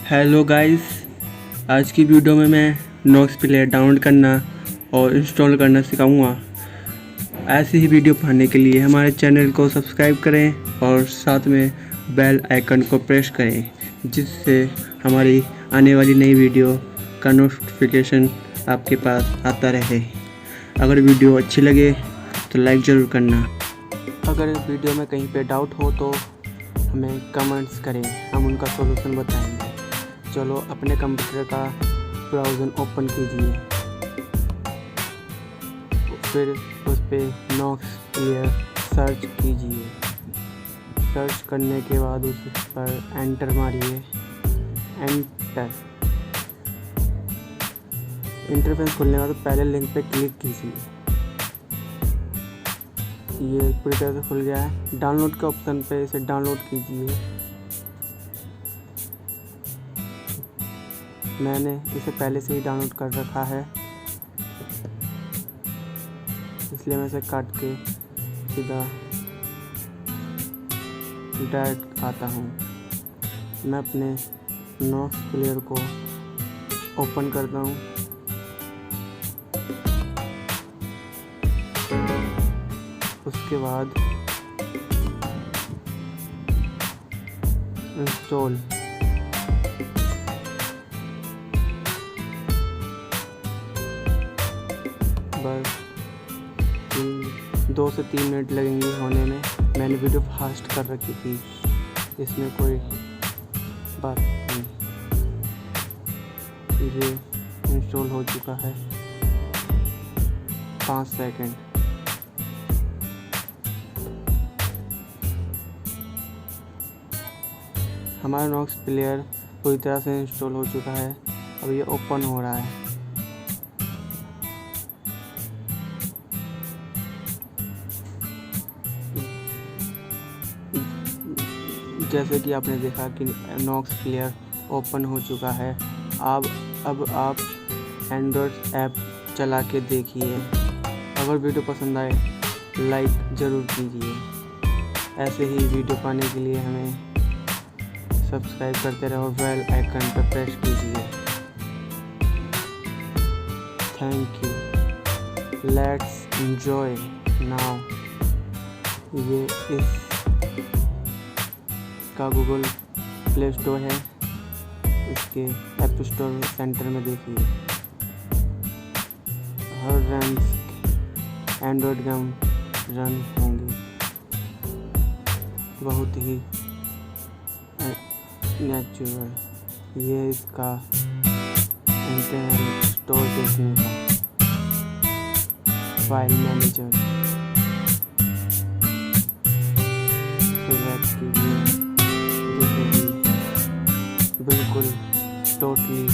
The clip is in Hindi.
हेलो गाइस, आज की वीडियो में मैं नॉक्स प्लेयर डाउनलोड करना और इंस्टॉल करना सिखाऊंगा। ऐसी ही वीडियो पाने के लिए हमारे चैनल को सब्सक्राइब करें और साथ में बेल आइकन को प्रेस करें, जिससे हमारी आने वाली नई वीडियो का नोटिफिकेशन आपके पास आता रहे। अगर वीडियो अच्छी लगे तो लाइक ज़रूर करना। अगर वीडियो में कहीं पे डाउट हो तो हमें कमेंट्स करें, हम उनका सॉल्यूशन बताएंगे। चलो अपने कंप्यूटर का ब्राउज़र ओपन कीजिए, फिर उस पर नॉक्स प्लेयर सर्च कीजिए। सर्च करने के बाद उस पर एंटर मारिए। इंटरफेस खुलने के बाद पहले लिंक पे क्लिक कीजिए। ये पूरी तरह से खुल गया है। डाउनलोड के ऑप्शन पे इसे डाउनलोड कीजिए। मैंने इसे पहले से ही डाउनलोड कर रखा है, इसलिए मैं इसे काट के सीधा डायरेक्ट आता हूँ। मैं अपने नॉक्स प्लेयर को ओपन करता हूँ। उसके बाद इंस्टॉल, बस 2 से 3 मिनट लगेंगे होने में। मैंने वीडियो फास्ट कर रखी थी, इसमें कोई बात नहीं। ये इंस्टॉल हो चुका है। 5 सेकंड। हमारा नॉक्स प्लेयर पूरी तरह से इंस्टॉल हो चुका है। अब ये ओपन हो रहा है। जैसे कि आपने देखा कि नॉक्स प्लेयर ओपन हो चुका है। अब आप एंड्रॉयड ऐप चला के देखिए। अगर वीडियो पसंद आए लाइक ज़रूर कीजिए। ऐसे ही वीडियो पाने के लिए हमें सब्सक्राइब करते रहो, बेल आइकन पर प्रेस कीजिए। Thank you. Let's enjoy now. ये इस का गूगल प्ले स्टोर है, इसके ऐप स्टोर सेंटर में देखिए। हर रैम्स एंड्रॉयड गेम रन होंगी। बहुत ही नेचुरल। ये इसका इंटरनल स्टोर देखने का फाइल मैनेजर। बिल्कुल टोटली